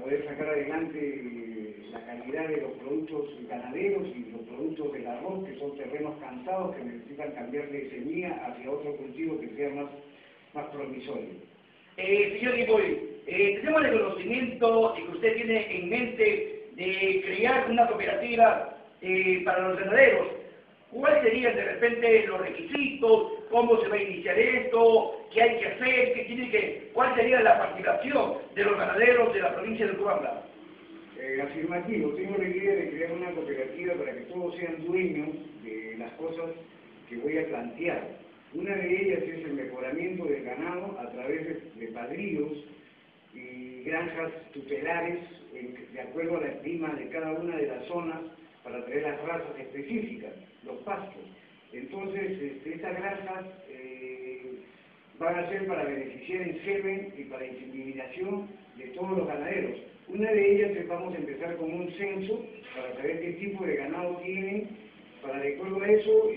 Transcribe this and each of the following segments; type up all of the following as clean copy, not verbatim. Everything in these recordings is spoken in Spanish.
poder sacar adelante la calidad de los productos ganaderos y los productos del arroz, que son terrenos cansados que necesitan cambiar de semilla hacia otro cultivo que sea más promisorio. Señor Guiboy, tenemos el conocimiento y que usted tiene en mente de crear una cooperativa para los ganaderos. ¿Cuáles serían de repente los requisitos? ¿Cómo se va a iniciar esto? ¿Qué hay que hacer? ¿Cuál sería la participación de los ganaderos de la provincia de Cobamba? Afirmativo, tengo la idea de crear una cooperativa para que todos sean dueños de las cosas que voy a plantear. Una de ellas es el mejoramiento del ganado a través de padríos y granjas tutelares de acuerdo a la estima de cada una de las zonas para traer las razas específicas, los pastos. Entonces, estas granjas van a ser para beneficiar en semen y para intimidación de todos los ganaderos. Una de ellas es vamos a empezar con un censo para saber qué tipo de ganado tienen, para de acuerdo a eso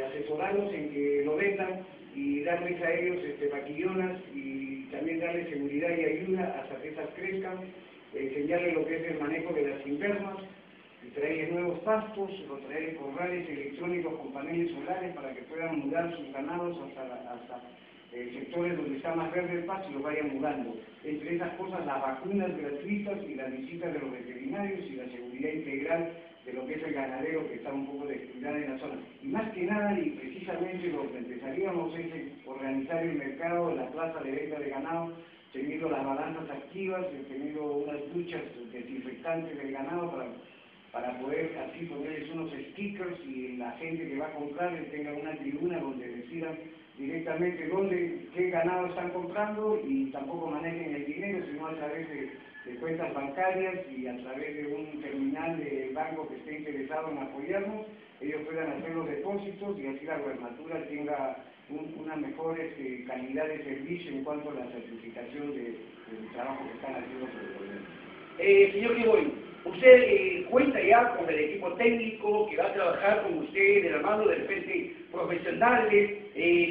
asesorarlos en que lo vendan y darles a ellos vaquillonas y también darles seguridad y ayuda hasta que estas crezcan, enseñarles lo que es el manejo de las invernas, y traerles nuevos pastos, o traerles corrales electrónicos con paneles solares para que puedan mudar sus ganados hasta sectores donde está más verde el pasto y los vayan mudando. Entre esas cosas, las vacunas gratuitas y las visitas de los veterinarios y la seguridad integral de lo que es el ganadero que está un poco descuidado en la zona. Y más que nada, y precisamente lo que empezaríamos es organizar el mercado en la plaza de venta de ganado, teniendo las balanzas activas, teniendo unas duchas desinfectantes del ganado para poder así ponerles unos stickers y la gente que va a comprar tenga una tribuna donde decidan directamente qué ganado están comprando y tampoco manejen el dinero, sino a través de cuentas bancarias y a través de un terminal de banco que esté interesado en apoyarnos, ellos puedan hacer los depósitos y así la gubernatura tenga una mejor calidad de servicio en cuanto a la certificación del trabajo que están haciendo por el gobierno. Señor Guiboy, usted cuenta ya con el equipo técnico que va a trabajar con usted de la mano de repente profesionales,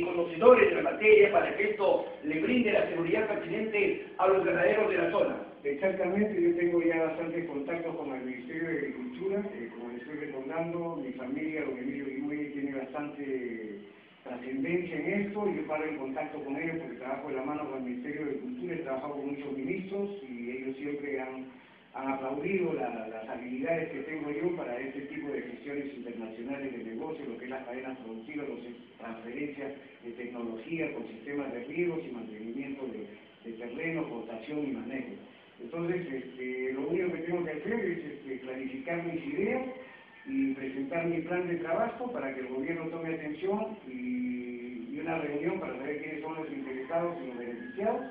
conocedores de la materia para que esto le brinde la seguridad pertinente a los ganaderos de la zona. Exactamente, yo tengo ya bastantes contactos con el Ministerio de Agricultura, como les estoy recordando, mi familia, don Emilio Guiboy, tiene bastante trascendencia en esto, yo paro en contacto con ellos porque trabajo de la mano con el Ministerio de Agricultura, he trabajado con muchos ministros y ellos siempre han aplaudido las habilidades que tengo yo para este tipo de gestiones internacionales de negocio, lo que es las cadenas productivas, transferencias de tecnología con sistemas de riegos y mantenimiento de terreno, rotación y manejo. Entonces, lo único que tengo que hacer es clarificar mis ideas y presentar mi plan de trabajo para que el gobierno tome atención y una reunión para saber quiénes son los interesados y los beneficiados,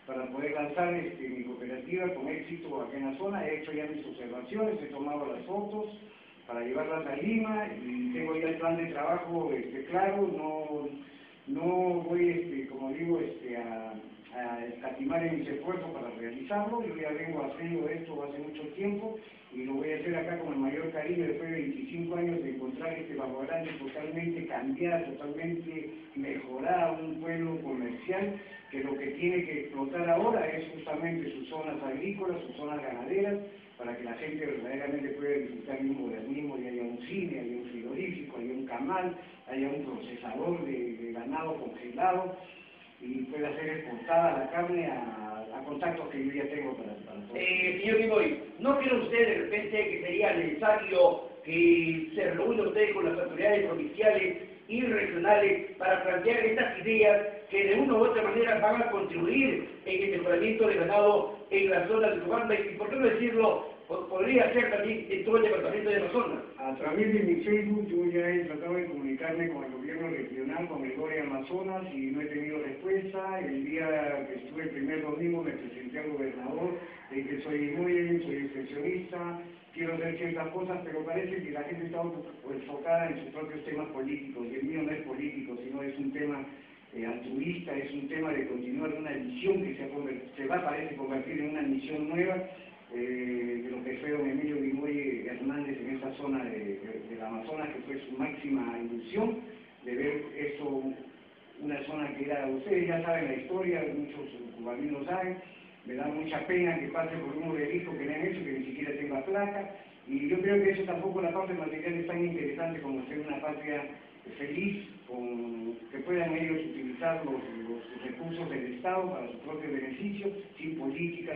para poder lanzar mi cooperativa con éxito aquí en la zona. He hecho ya mis observaciones, he tomado las fotos para llevarlas a Lima y tengo ya el plan de trabajo claro, no voy, como digo, a escatimar en mis esfuerzos para realizarlo. Yo ya vengo haciendo esto hace mucho tiempo y lo voy a hacer acá con el mayor cariño después de 25 años de encontrar Bajo Grande totalmente cambiado, totalmente mejorado, un pueblo comercial que lo que tiene que explotar ahora es justamente sus zonas agrícolas, sus zonas ganaderas, para que la gente verdaderamente pueda disfrutar de un modernismo y haya un cine, haya un frigorífico, haya un camal, haya un procesador de ganado congelado y pueda ser exportada la carne a contactos que yo ya tengo para todo. Señor Guiboy, ¿no cree usted de repente que sería necesario que se reúna usted con las autoridades provinciales y regionales para plantear estas ideas que de una u otra manera van a contribuir en el mejoramiento del ganado en la zona de Cobamba y, por qué no decirlo, podría ser también en todo el departamento de Amazonas? A través de mi Facebook yo ya he tratado de comunicarme con el gobierno regional, con el GORE Amazonas y no he tenido respuesta. El día que estuve el primer domingo me presenté al gobernador, de que soy extensionista, quiero hacer ciertas cosas, pero parece que la gente está enfocada en sus propios temas políticos y el mío no es político, sino es un tema altruista, es un tema de continuar una visión que parece convertir en una misión nueva de lo que fue don Emilio Guiboy Hernández en esa zona del Amazonas, que fue su máxima ilusión de ver eso, una zona que era, ustedes ya saben la historia, muchos cubanos saben, me da mucha pena que pase por un placa, y yo creo que eso tampoco, la parte material es tan interesante como ser una patria feliz, que puedan ellos utilizar los recursos del Estado para su propio beneficio, sin política,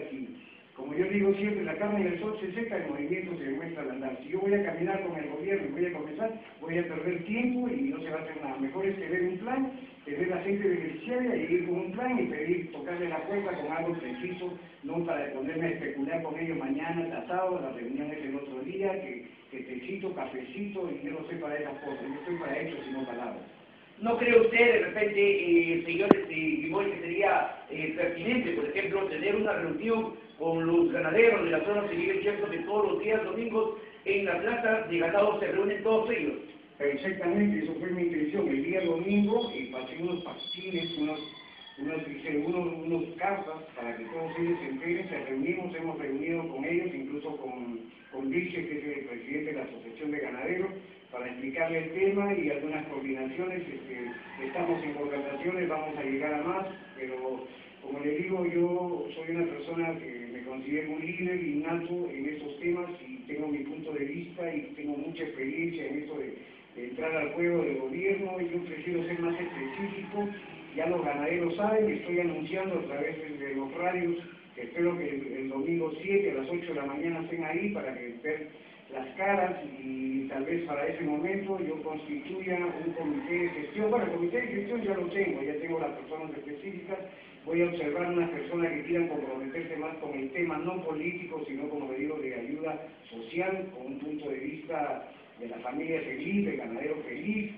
como yo digo siempre, la carne del sol se seca, el movimiento se demuestra al andar. Si yo voy a caminar con el gobierno y voy a comenzar, voy a perder tiempo y no se va a hacer nada. Mejor es tener un plan, tener la gente beneficiaria y ir con un plan y pedir, tocarle la puerta con algo preciso, no para ponerme a especular con ellos mañana, pasado, la reunión es el otro día, que tecito, cafecito, y yo no estoy para esas cosas, yo estoy para hechos y no palabras. ¿No cree usted, de repente, señores Guimoy, que sería pertinente, por ejemplo, tener una reunión con los ganaderos de la zona civil? Es cierto que todos los días domingos en la plaza de ganado se reúnen todos ellos. Exactamente, eso fue mi intención. El día domingo pasé unos pastines, unos cartas para que todos ellos se enteren. Hemos reunido con ellos, incluso con Vice, que es el presidente de la Asociación de Ganaderos, para explicarle el tema y algunas coordinaciones. Estamos en conversaciones, vamos a llegar a más, pero como le digo, yo soy una persona que me considero un líder innato en esos temas y tengo mi punto de vista y tengo mucha experiencia en esto de entrar al juego del gobierno, y yo prefiero ser más específico. Ya los ganaderos saben, estoy anunciando a través de los radios, que espero que el domingo 7 a las 8 de la mañana estén ahí para que vean las caras, y tal vez para ese momento yo constituya un comité de gestión. Bueno, el comité de gestión ya lo tengo, ya tengo las personas específicas. Voy a observar unas personas que quieran comprometerse más con el tema, no político, sino, como le digo, de ayuda social, con un punto de vista de la familia feliz, del ganadero feliz,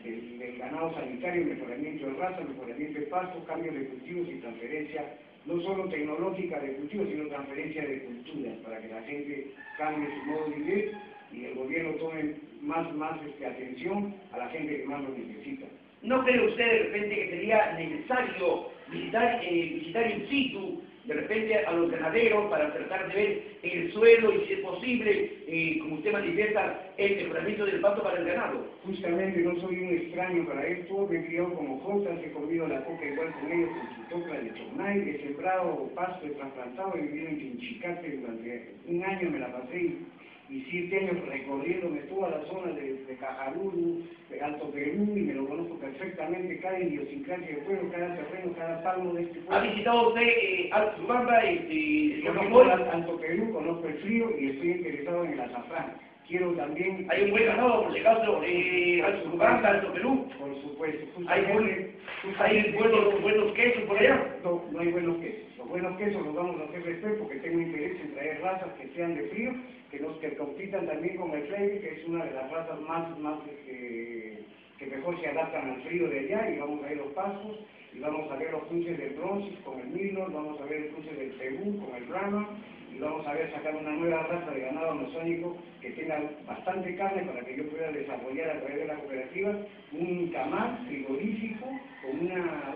del ganado sanitario, mejoramiento de raza, mejoramiento de pastos, cambios de cultivos y transferencia, no solo tecnológica de cultivos, sino transferencia de culturas, para que la gente cambie su modo de vivir y el gobierno tome más atención a la gente que más lo necesita. ¿No cree usted de repente que sería necesario visitar in situ de repente a los ganaderos para tratar de ver el suelo y, si es posible, como usted manifiesta, el mejoramiento del pasto para el ganado? Justamente no soy un extraño para esto, me he criado como jotas, he comido la coca igual con ellos, con su tocla de chornay, he sembrado pasto, he trasplantado, he vivido en Chinchicate durante un año, me la pasé y 7 años recorriéndome toda la zona de Cajaruru, de Alto Perú, y me lo conozco perfectamente, cada idiosincrasia del pueblo, cada terreno, cada palmo de este pueblo. ¿Ha visitado usted Alto Urubamba? Conozco Alto Perú, conozco el frío y estoy interesado en el azafrán. Quiero también... ¿Hay un buen ganado, por si acaso, Alto Urubamba, Alto Perú? Por supuesto. ¿Hay buenos quesos por allá? No hay buenos quesos. Los buenos quesos los vamos a hacer después porque tengo interés en traer razas que sean de frío, que compitan también con el Flavy, que es una de las razas que mejor se adaptan al frío de allá, y vamos a ver los pastos, y vamos a ver los cruces del Bronx con el Milor, vamos a ver el cruce del Cebú con el Brahma, y vamos a ver sacar una nueva raza de ganado amazónico que tenga bastante carne para que yo pueda desarrollar a través de la cooperativa un camal frigorífico con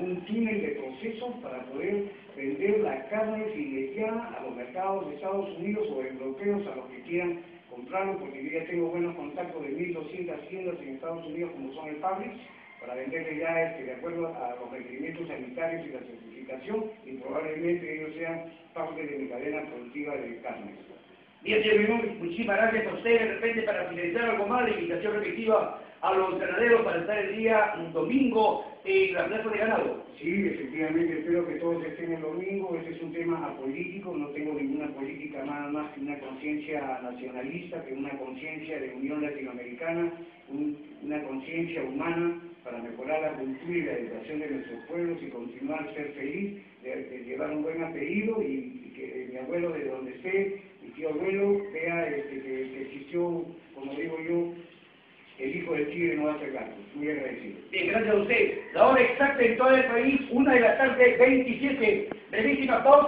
un túnel de procesos para poder vender la carne fileteada a los mercados de Estados Unidos o europeos, a los que quieran comprarlo, porque yo ya tengo buenos contactos de 1.200 tiendas en Estados Unidos como son el Publix, para venderle ya de acuerdo a los requerimientos sanitarios y la certificación, y probablemente ellos sean parte de mi cadena productiva de carne. Bien, señor, muchísimas gracias a usted. De repente, para finalizar algo más, la invitación repetitiva a los ganaderos para estar el día domingo en la plaza de ganado. Sí, efectivamente, espero que todos estén el domingo. Este es un tema apolítico, no tengo ninguna política nada más que una conciencia nacionalista, que una conciencia de unión latinoamericana, una conciencia humana para mejorar la cultura y la educación de nuestros pueblos y continuar a ser feliz, de llevar un buen apellido, y que mi abuelo, de donde esté, mi tío abuelo, vea que existió, como digo yo, el hijo del tigre no va a ser gato. Muy agradecido. Bien, gracias a usted. La hora exacta en todo el país, 1 de la tarde, 27. Brevísima pausa.